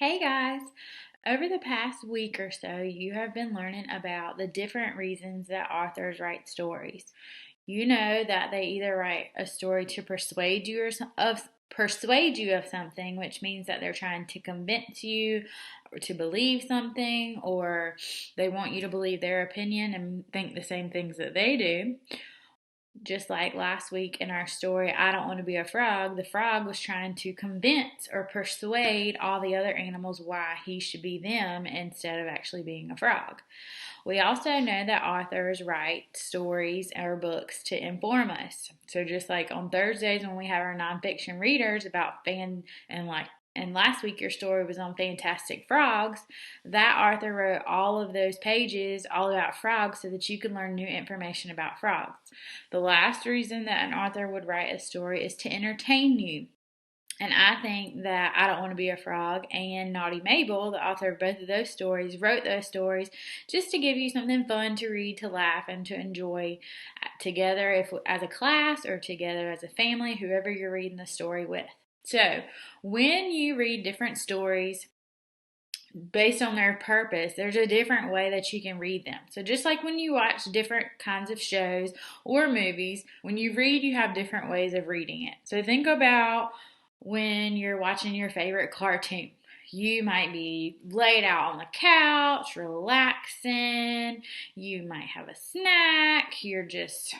Hey guys! Over the past week or so, you have been learning about the different reasons that authors write stories. You know that they either write a story to persuade you of something, which means that they're trying to convince you or to believe something, or they want you to believe their opinion and think the same things that they do. Just like last week in our story, I Don't Want to Be a Frog, the frog was trying to convince or persuade all the other animals why he should be them instead of actually being a frog. We also know that authors write stories or books to inform us. So just like on Thursdays when we have our nonfiction readers about and last week your story was on fantastic frogs, that author wrote all of those pages all about frogs so that you can learn new information about frogs. The last reason that an author would write a story is to entertain you. And I think that I Don't Want to Be a Frog and Naughty Mabel, the author of both of those stories, wrote those stories just to give you something fun to read, to laugh, and to enjoy together if as a class or together as a family, whoever you're reading the story with. So, when you read different stories based on their purpose, there's a different way that you can read them. So, just like when you watch different kinds of shows or movies, when you read, you have different ways of reading it. So, think about when you're watching your favorite cartoon. You might be laid out on the couch, relaxing. You might have a snack. You're just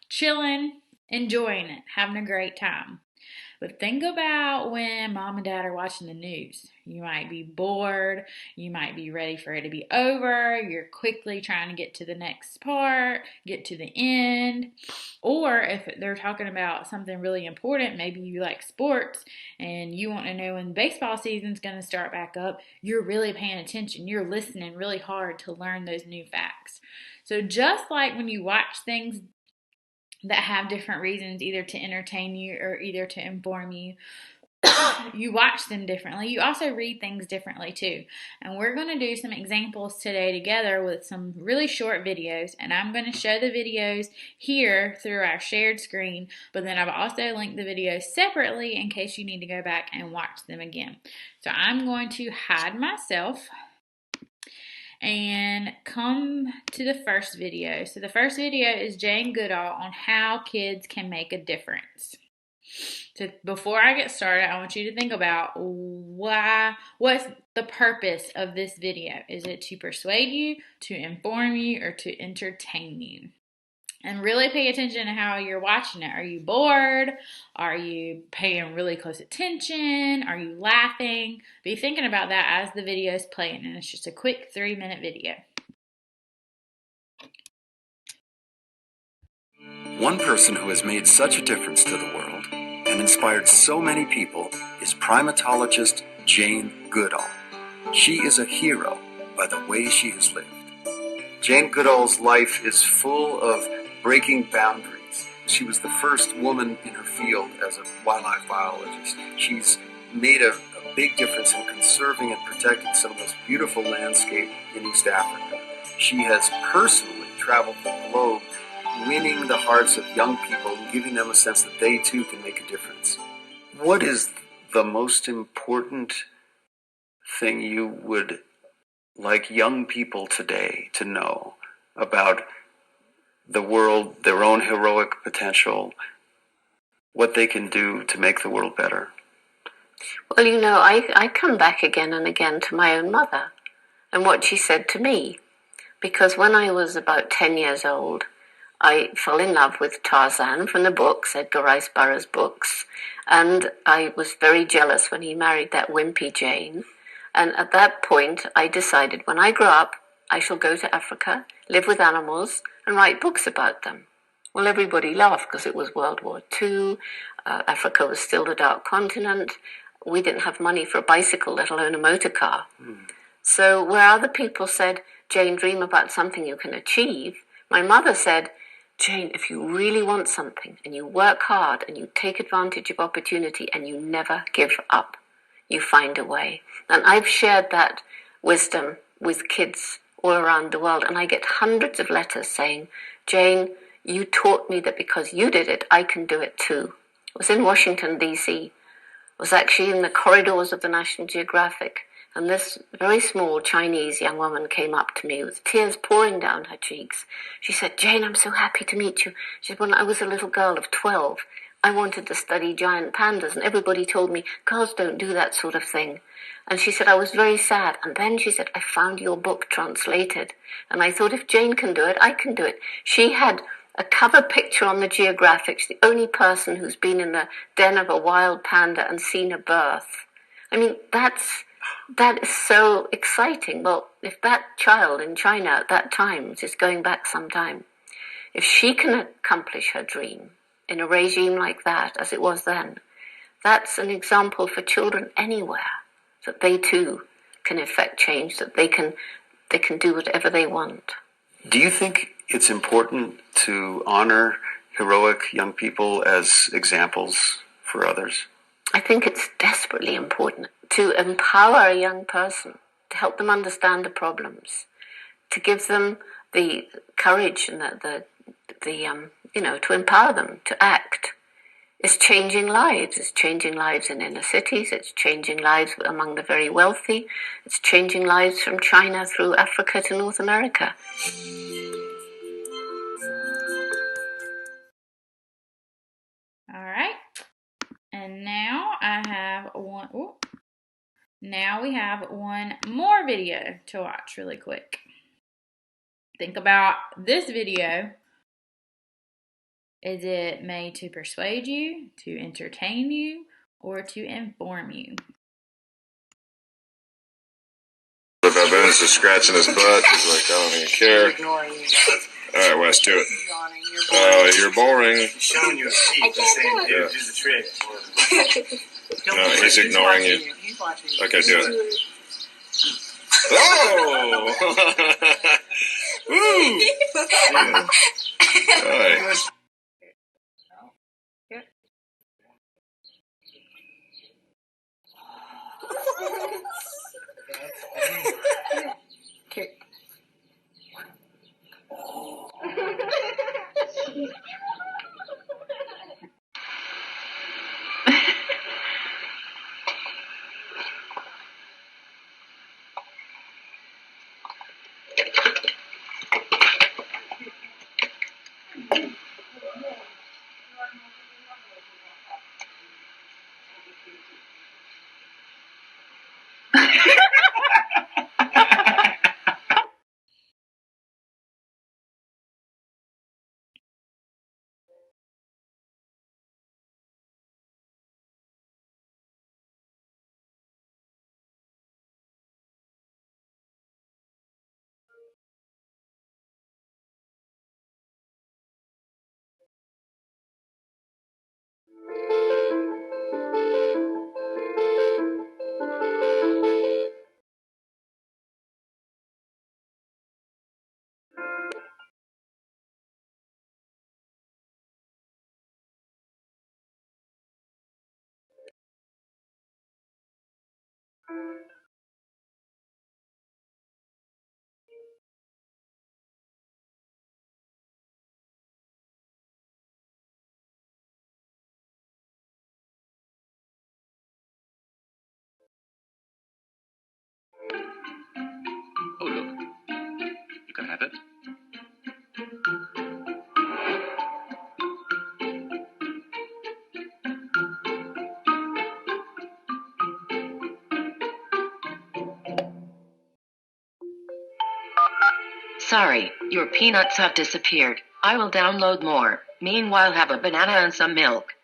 chilling, enjoying it, having a great time. But think about when mom and dad are watching the news. You might be bored. You might be ready for it to be over. You're quickly trying to get to the next part, get to the end. Or if they're talking about something really important, maybe you like sports and you want to know when baseball season's going to start back up, you're really paying attention. You're listening really hard to learn those new facts. So just like when you watch things that have different reasons, either to entertain you or either to inform you, you watch them differently. You also read things differently too. And we're going to do some examples today together with some really short videos. And I'm going to show the videos here through our shared screen. But then I've also linked the videos separately in case you need to go back and watch them again. So I'm going to hide myself and come to the first video. So the first video is Jane Goodall on how kids can make a difference. So before I get started, I want you to think about what's the purpose of this video? Is it to persuade you, to inform you, or to entertain you? And really pay attention to how you're watching it. Are you bored? Are you paying really close attention? Are you laughing? Be thinking about that as the video is playing, and it's just a quick 3-minute video. One person who has made such a difference to the world and inspired so many people is primatologist Jane Goodall. She is a hero by the way she has lived. Jane Goodall's life is full of breaking boundaries. She was the first woman in her field as a wildlife biologist. She's made a big difference in conserving and protecting some of the most beautiful landscape in East Africa. She has personally traveled the globe, winning the hearts of young people and giving them a sense that they too can make a difference. What is the most important thing you would like young people today to know about the world, their own heroic potential, what they can do to make the world better? Well, I come back again and again to my own mother and what she said to me. Because when I was about 10 years old, I fell in love with Tarzan from the books, Edgar Rice Burroughs books, and I was very jealous when he married that wimpy Jane. And at that point, I decided when I grow up, I shall go to Africa, live with animals, and write books about them. Well, everybody laughed because it was World War II. Africa was still the dark continent. We didn't have money for a bicycle, let alone a motor car. So where other people said, Jane, dream about something you can achieve, my mother said, Jane, if you really want something and you work hard and you take advantage of opportunity and you never give up, you find a way. And I've shared that wisdom with kids all around the world, and I get hundreds of letters saying, Jane, you taught me that because you did it, I can do it too. I was in Washington, D.C. was actually in the corridors of the National Geographic. And this very small Chinese young woman came up to me with tears pouring down her cheeks. She said, "Jane, I'm so happy to meet you." She said, "When I was a little girl of 12, I wanted to study giant pandas, and everybody told me, girls don't do that sort of thing." And she said, "I was very sad. And then she said, I found your book translated. And I thought, if Jane can do it, I can do it." She had a cover picture on the Geographic. She's the only person who's been in the den of a wild panda and seen a birth. I mean, that is so exciting. Well, if that child in China at that time, which is going back some time, if she can accomplish her dream in a regime like that, as it was then, that's an example for children anywhere, that they too can effect change, that they can do whatever they want. Do you think it's important to honor heroic young people as examples for others? I think it's desperately important to empower a young person, to help them understand the problems, to give them the courage and to empower them to act. It's changing lives. It's changing lives in inner cities. It's changing lives among the very wealthy. It's changing lives from China through Africa to North America. All right. And now now we have one more video to watch really quick. Think about this video. Is it made to persuade you, to entertain you, or to inform you? The baboon's just scratching his butt. He's like, I don't even care. All right, Wes, do it. You're boring. He's showing you a seat. He's saying, dude, do the trick. No, he's ignoring you. Okay, do it. Oh! Woo! Yeah. Right. Okay. Oh, look. You can have it. Sorry, your peanuts have disappeared. I will download more. Meanwhile, have a banana and some milk.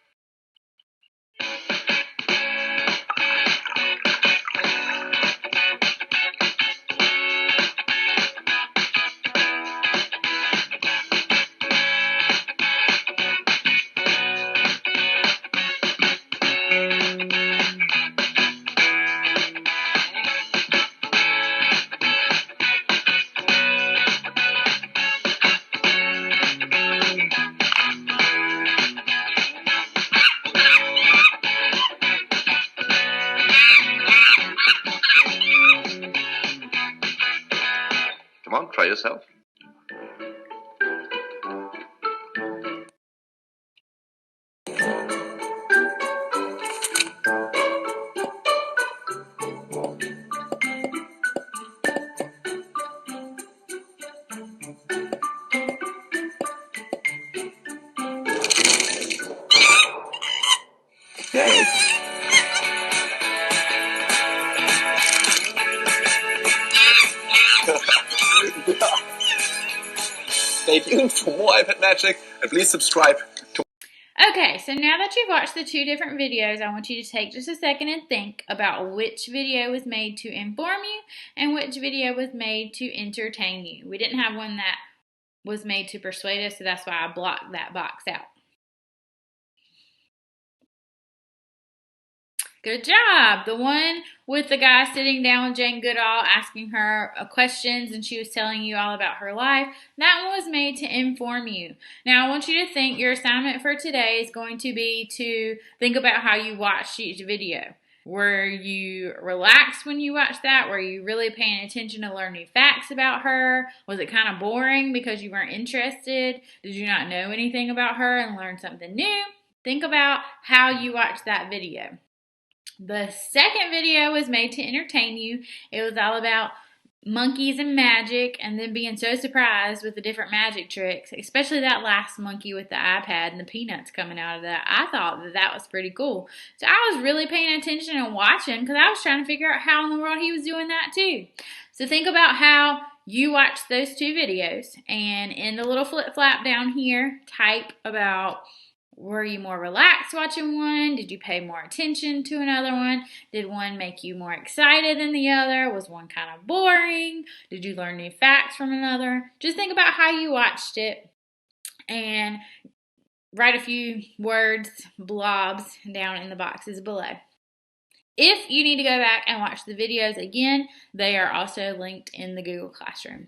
Come on, try yourself. stay tuned for more iPad magic, and please subscribe to. Okay, so now that you've watched the 2 different videos, I want you to take just a second and think about which video was made to inform you and which video was made to entertain you. We didn't have one that was made to persuade us, so that's why I blocked that box out. Good job. The one with the guy sitting down with Jane Goodall asking her questions and she was telling you all about her life, that one was made to inform you. Now I want you to think your assignment for today is going to be to think about how you watched each video. Were you relaxed when you watched that? Were you really paying attention to learn new facts about her? Was it kind of boring because you weren't interested? Did you not know anything about her and learn something new? Think about how you watched that video. The second video was made to entertain you. It was all about monkeys and magic and then being so surprised with the different magic tricks, especially that last monkey with the iPad and the peanuts coming out of that. I thought that was pretty cool. So I was really paying attention and watching because I was trying to figure out how in the world he was doing that too. So think about how you watched those 2 videos, and in the little flip flap down here, type about, were you more relaxed watching one? Did you pay more attention to another one? Did one make you more excited than the other? Was one kind of boring? Did you learn new facts from another? Just think about how you watched it and write a few words, blobs, down in the boxes below. If you need to go back and watch the videos again, they are also linked in the Google Classroom.